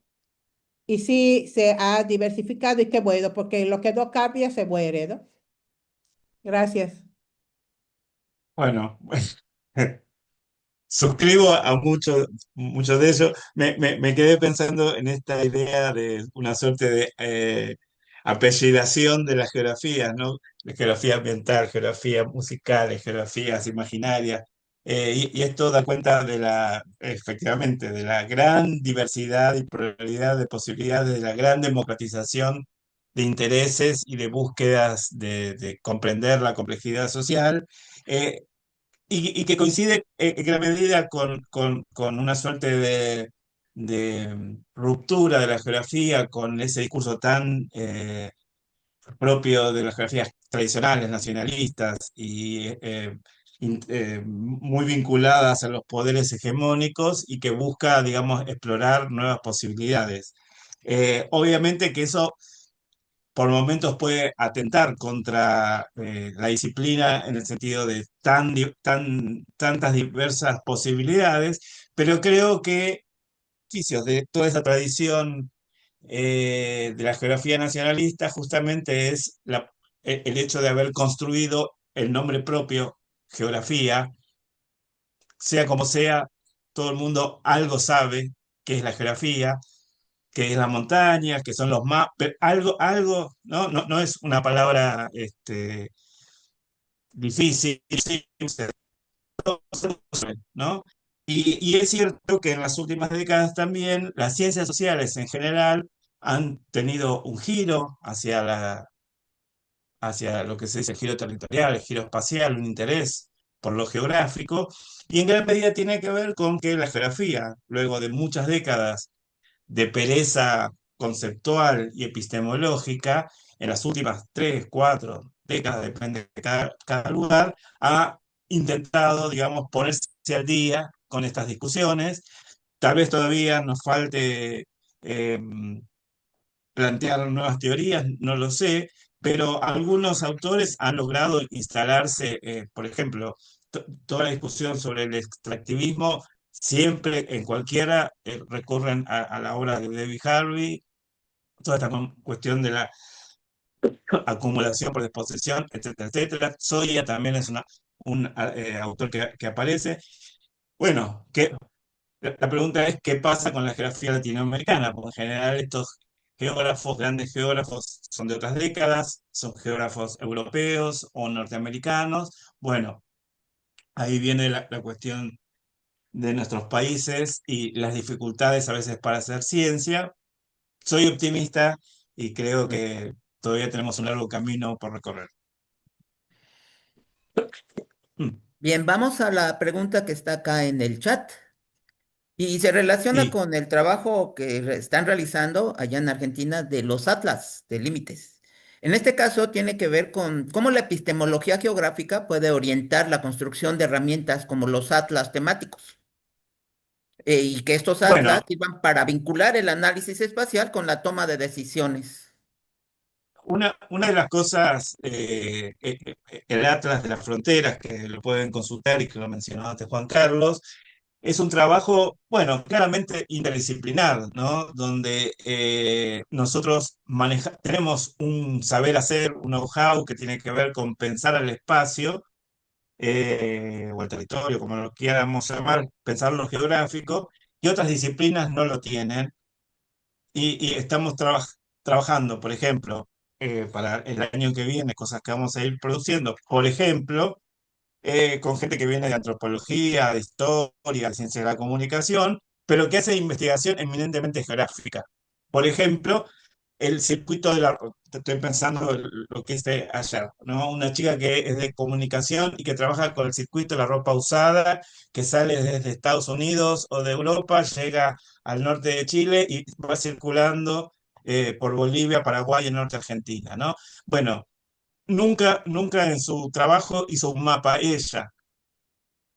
y sí se ha diversificado y qué bueno, porque lo que no cambia se muere, ¿no? Gracias. Bueno, suscribo a mucho de eso. Me quedé pensando en esta idea de una suerte de apellidación de las geografías, ¿no? La geografía ambiental, geografía musical, geografías imaginarias. Y esto da cuenta efectivamente, de la gran diversidad y pluralidad de posibilidades, de la gran democratización de intereses y de búsquedas de comprender la complejidad social. Eh, y que coincide en gran medida con una suerte de ruptura de la geografía, con ese discurso tan propio de las geografías tradicionales, nacionalistas y muy vinculadas a los poderes hegemónicos y que busca, digamos, explorar nuevas posibilidades. Obviamente que eso por momentos puede atentar contra la disciplina en el sentido de tantas diversas posibilidades, pero creo que beneficios de toda esa tradición de la geografía nacionalista justamente es el hecho de haber construido el nombre propio, geografía, sea como sea, todo el mundo algo sabe qué es la geografía, que es la montaña, que son los mapas, algo, ¿no? No es una palabra difícil, sí, ¿no? Y es cierto que en las últimas décadas también las ciencias sociales en general han tenido un giro hacia lo que se dice el giro territorial, el giro espacial, un interés por lo geográfico, y en gran medida tiene que ver con que la geografía, luego de muchas décadas de pereza conceptual y epistemológica en las últimas 3, 4 décadas, depende de cada lugar, ha intentado, digamos, ponerse al día con estas discusiones. Tal vez todavía nos falte eh, plantear nuevas teorías, no lo sé, pero algunos autores han logrado instalarse, por ejemplo, toda la discusión sobre el extractivismo, siempre en cualquiera recurren a la obra de David Harvey, toda esta cuestión de la acumulación por desposesión, etcétera, etcétera. Zoya también es un autor que aparece. Bueno, la pregunta es qué pasa con la geografía latinoamericana, porque en general estos geógrafos, grandes geógrafos, son de otras décadas, son geógrafos europeos o norteamericanos. Bueno, ahí viene la cuestión de nuestros países y las dificultades a veces para hacer ciencia. Soy optimista y creo que todavía tenemos un largo camino por recorrer. Mm. Bien, vamos a la pregunta que está acá en el chat y se relaciona Sí, con el trabajo que están realizando allá en Argentina de los atlas de límites. En este caso tiene que ver con cómo la epistemología geográfica puede orientar la construcción de herramientas como los atlas temáticos, y que estos atlas bueno, sirvan para vincular el análisis espacial con la toma de decisiones. una de las cosas, el Atlas de las Fronteras, que lo pueden consultar y que lo mencionó antes Juan Carlos, es un trabajo, bueno, claramente interdisciplinar, ¿no? Donde nosotros tenemos un saber hacer, un know-how que tiene que ver con pensar al espacio, o al territorio, como lo quieramos llamar, pensar lo geográfico, y otras disciplinas no lo tienen. Y estamos trabajando, por ejemplo, para el año que viene, cosas que vamos a ir produciendo, por ejemplo, con gente que viene de antropología, de historia, de ciencia de la comunicación, pero que hace investigación eminentemente geográfica. Por ejemplo, el circuito de la... Estoy pensando lo que hice ayer, ¿no? Una chica que es de comunicación y que trabaja con el circuito de la ropa usada, que sale desde Estados Unidos o de Europa, llega al norte de Chile y va circulando por Bolivia, Paraguay y el norte de Argentina, ¿no? Bueno, nunca en su trabajo hizo un mapa ella,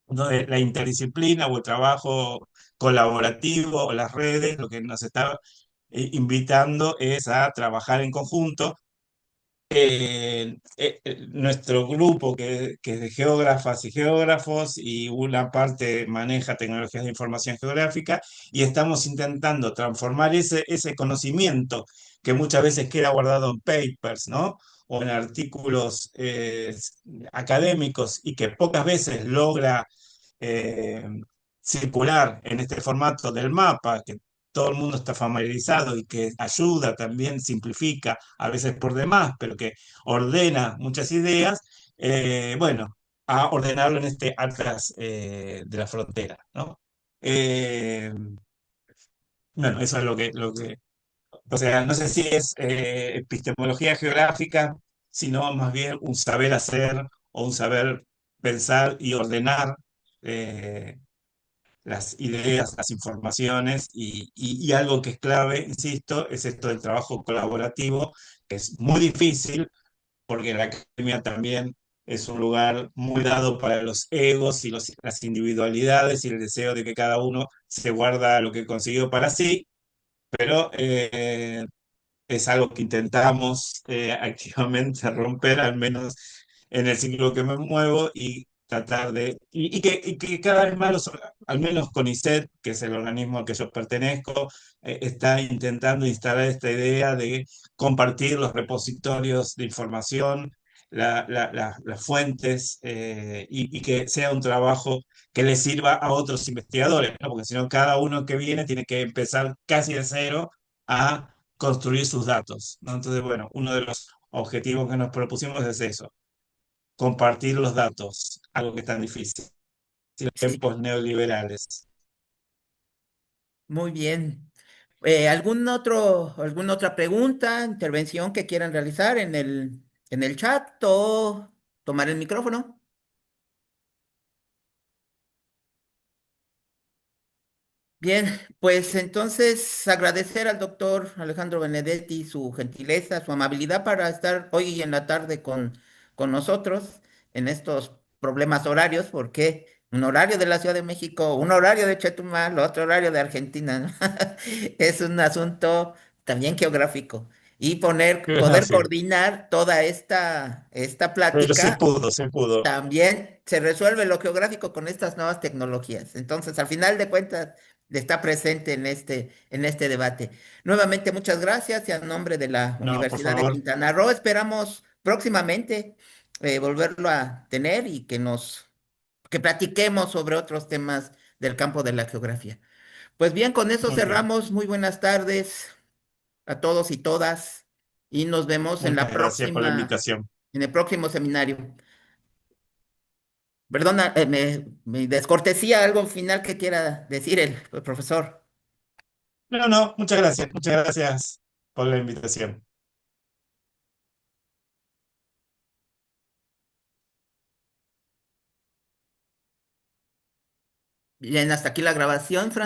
donde la interdisciplina o el trabajo colaborativo o las redes, lo que nos está invitando es a trabajar en conjunto. Nuestro grupo que es de geógrafas y geógrafos y una parte maneja tecnologías de información geográfica y estamos intentando transformar ese conocimiento que muchas veces queda guardado en papers, ¿no? O en artículos académicos y que pocas veces logra eh, circular en este formato del mapa, que todo el mundo está familiarizado y que ayuda también, simplifica, a veces por demás, pero que ordena muchas ideas, bueno, a ordenarlo en este Atlas de la Frontera, ¿no? Eh, bueno, eso es o sea, no sé si es epistemología geográfica, sino más bien un saber hacer o un saber pensar y ordenar eh, las ideas, las informaciones y algo que es clave, insisto, es esto del trabajo colaborativo, que es muy difícil porque la academia también es un lugar muy dado para los egos y las individualidades y el deseo de que cada uno se guarda lo que consiguió para sí, pero es algo que intentamos activamente romper, al menos en el ciclo que me muevo, y tratar y que cada vez más, al menos CONICET, que es el organismo al que yo pertenezco, está intentando instalar esta idea de compartir los repositorios de información, las fuentes, y que sea un trabajo que le sirva a otros investigadores, ¿no? Porque si no, cada uno que viene tiene que empezar casi de cero a construir sus datos, ¿no? Entonces, bueno, uno de los objetivos que nos propusimos es eso, compartir los datos, algo que es tan difícil en Sí, tiempos neoliberales. muy bien. ¿Alguna otra pregunta, intervención que quieran realizar en el chat o tomar el micrófono? Bien, pues entonces agradecer al doctor Alejandro Benedetti su gentileza, su amabilidad para estar hoy en la tarde con nosotros en estos problemas horarios, porque un horario de la Ciudad de México, un horario de Chetumal, otro horario de Argentina, ¿no? Es un asunto también geográfico. Y poder Sí, coordinar toda esta pero plática se pudo. también se resuelve lo geográfico con estas nuevas tecnologías. Entonces, al final de cuentas, está presente en este debate. Nuevamente, muchas gracias y a nombre de la No, por Universidad de favor. Quintana Roo, esperamos próximamente volverlo a tener y que platiquemos sobre otros temas del campo de la geografía. Pues bien, con eso Muy bien. cerramos. Muy buenas tardes a todos y todas y nos vemos Muchas gracias por la invitación. en el próximo seminario. Perdona, me descortesía algo final que quiera decir el profesor. No, no, muchas gracias por la invitación. Bien, hasta aquí la grabación, Fran.